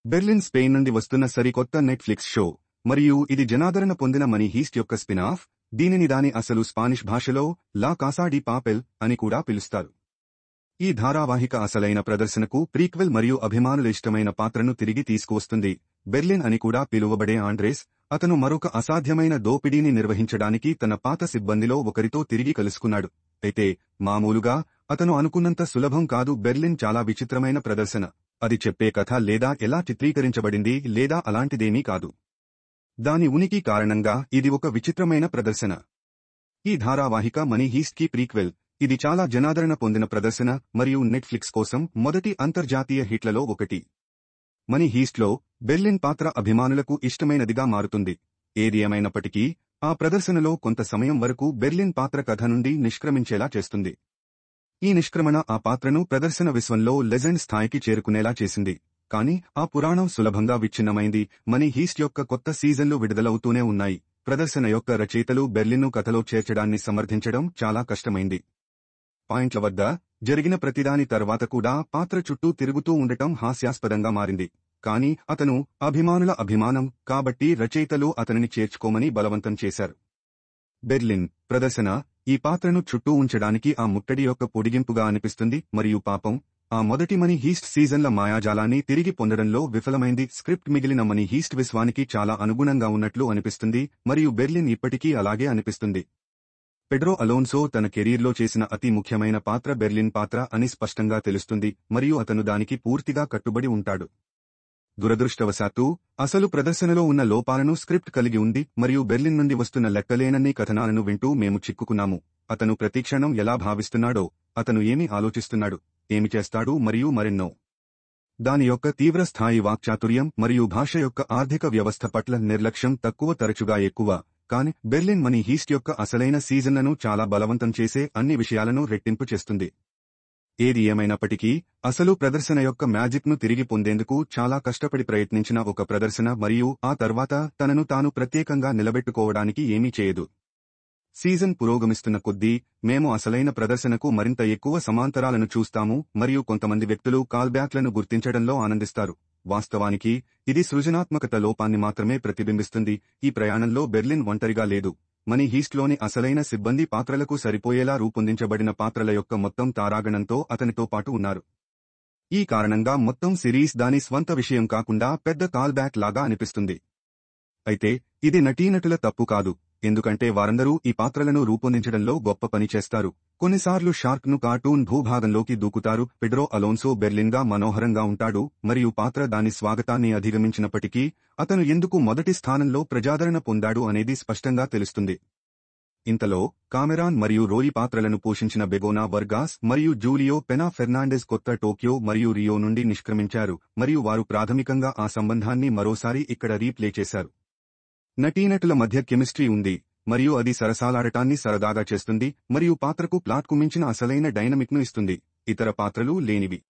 Berlin Spain నుండి వస్తున్న సరికొత్త నెట్ఫ్లిక్స్ షో మరియు ఇది జనాదరణ పొందిన మనీ హీస్ట్ యొక్క స్పిన్ ఆఫ్. దీనిని దాని అసలు స్పానిష్ భాషలో లా కాసా డి పాపెల్ అని కూడా పిలుస్తారు. ఈ ధారావాహిక అసలైన ప్రదర్శనకు ప్రీక్వెల్ మరియు అభిమానుల ఇష్టమైన పాత్రను తిరిగి తీసుకువస్తుంది. బెర్లిన్ అని కూడా పిలువబడే ఆండ్రేస్, అతను మరొక అసాధ్యమైన దోపిడీని నిర్వహించడానికి తన పాత సిబ్బందిలో ఒకరితో తిరిగి కలుసుకున్నాడు. అయితే మామూలుగా అతను అనుకున్నంత సులభం కాదు. బెర్లిన్ చాలా విచిత్రమైన ప్రదర్శన. అది చెప్పే కథ లేదా ఎలా చిత్రీకరించబడింది లేదా అలాంటిదేమీ కాదు. దాని ఉనికి కారణంగా ఇది ఒక విచిత్రమైన ప్రదర్శన. ఈ ధారావాహిక మనీ హీస్ట్ కి ప్రీక్వెల్. ఇది చాలా జనాదరణ పొందిన ప్రదర్శన మరియు నెట్ఫ్లిక్స్ కోసం మొదటి అంతర్జాతీయ హిట్లలో ఒకటి. మనీ హీస్ట్లో బెర్లిన్ పాత్ర అభిమానులకు ఇష్టమైనదిగా మారుతుంది. ఏది ఏమైనప్పటికీ ఆ ప్రదర్శనలో కొంత సమయం వరకు బెర్లిన్ పాత్ర కథ నుండి నిష్క్రమించేలా చేస్తుంది. ఈ నిష్క్రమణ ఆ పాత్రను ప్రదర్శన విశ్వంలో లెజెండ్ స్థాయికి చేరుకునేలా చేసింది. కానీ ఆ పురాణం సులభంగా విచ్ఛిన్నమైంది. మనీ హీస్ట్ యొక్క కొత్త సీజన్లు విడుదలవుతూనే ఉన్నాయి. ప్రదర్శన యొక్క రచయితలు బెర్లిన్ను కథలో చేర్చడాన్ని సమర్థించడం చాలా కష్టమైంది. పాయింట్ల వద్ద జరిగిన ప్రతిదాని తర్వాత కూడా పాత్ర చుట్టూ తిరుగుతూ ఉండటం హాస్యాస్పదంగా మారింది. కానీ అతను అభిమానుల అభిమానం కాబట్టి రచయితలు అతనిని చేర్చుకోమని బలవంతం చేశారు. బెర్లిన్ ప్రదర్శన ఈ పాత్రను చుట్టూ ఉంచడానికి ఆ ముట్టడి యొక్క పొడిగింపుగా అనిపిస్తుంది మరియు పాపం ఆ మొదటి మనీ హీస్ట్ సీజన్ల మాయాజాలాన్ని తిరిగి పొందడంలో విఫలమైంది. స్క్రిప్ట్ మిగిలిన మనీ హీస్ట్ విశ్వానికి చాలా అనుగుణంగా ఉన్నట్లు అనిపిస్తుంది మరియు బెర్లిన్ ఇప్పటికీ అలాగే అనిపిస్తుంది. పెడ్రో అలోన్సో తన కెరీర్లో చేసిన అతి ముఖ్యమైన పాత్ర బెర్లిన్ పాత్ర అని స్పష్టంగా తెలుస్తుంది మరియు అతను దానికి పూర్తిగా కట్టుబడి ఉంటాడు. దురదృష్టవశాత్తు అసలు ప్రదర్శనలో ఉన్న లోపాలను స్క్రిప్ట్ కలిగి ఉంది మరియు బెర్లిన్ నుండి వస్తున్న లెక్కలేనన్ని కథనాలను వింటూ మేము చిక్కుకున్నాము. అతను ప్రతిక్షణం ఎలా భావిస్తున్నాడో, అతను ఏమి ఆలోచిస్తున్నాడు, ఏమి చేస్తాడు మరియు మరెన్నో. దాని యొక్క తీవ్ర స్థాయి వాక్చాతుర్యం మరియు భాష యొక్క ఆర్థిక వ్యవస్థ పట్ల నిర్లక్ష్యం తక్కువ తరచుగా ఎక్కువ. కానీ బెర్లిన్ మనీ హీస్ట్ యొక్క అసలైన సీజన్లను చాలా బలవంతం చేసే అన్ని విషయాలను రెట్టింపు చేస్తుంది. ఏది ఏమైనప్పటికీ అసలు ప్రదర్శన యొక్క మ్యాజిక్ను తిరిగి పొందేందుకు చాలా కష్టపడి ప్రయత్నించిన ఒక ప్రదర్శన మరియు ఆ తర్వాత తనను తాను ప్రత్యేకంగా నిలబెట్టుకోవడానికి ఏమీ చేయదు. సీజన్ పురోగమిస్తున్న కొద్దీ మేము అసలైన ప్రదర్శనకు మరింత ఎక్కువ సమాంతరాలను చూస్తాము మరియు కొంతమంది వ్యక్తులు కాల్బ్యాక్లను గుర్తించడంలో ఆనందిస్తారు. వాస్తవానికి ఇది సృజనాత్మకత లోపాన్ని మాత్రమే ప్రతిబింబిస్తుంది. ఈ ప్రయాణంలో బెర్లిన్ ఒంటరిగా లేదు. మనీ హీస్ట్లోని అసలైన సిబ్బంది పాత్రలకు సరిపోయేలా రూపొందించబడిన పాత్రల యొక్క మొత్తం తారాగణంతో అతనితో పాటు ఉన్నారు. ఈ కారణంగా మొత్తం సిరీస్ దాని స్వంత విషయం కాకుండా పెద్ద కాల్బ్యాక్ లాగా అనిపిస్తుంది. అయితే ఇది నటీనటుల తప్పు కాదు, ఎందుకంటే వారందరూ ఈ పాత్రలను రూపొందించడంలో గొప్ప పని చేస్తారు. కొన్నిసార్లు షార్క్ను కార్టూన్ భూభాగంలోకి దూకుతారు. పెడ్రో అలోన్సో బెర్లిన్గా మనోహరంగా ఉంటాడు మరియు పాత్ర దాని స్వాగతాన్ని అధిగమించినప్పటికీ అతను ఎందుకు మొదటి స్థానంలో ప్రజాదరణ పొందాడు అనేది స్పష్టంగా తెలుస్తుంది. ఇంతలో కామెరాన్ మరియు రోయి పాత్రలను పోషించిన బెగోనా వర్గాస్ మరియు జూలియో పెనా ఫెర్నాండెజ్ కొత్త టోక్యో మరియు రియో నుండి నిష్క్రమించారు మరియు వారు ప్రాథమికంగా ఆ సంబంధాన్ని మరోసారి ఇక్కడ రీప్లే చేశారు. నటీనటుల మధ్య కెమిస్ట్రీ ఉంది మరియు అది సరసాలాడటాన్ని సరదాగా చేస్తుంది మరియు పాత్రకు ప్లాట్కు మించిన అసలైన డైనమిక్ను ఇస్తుంది. ఇతర పాత్రలు లేనివి.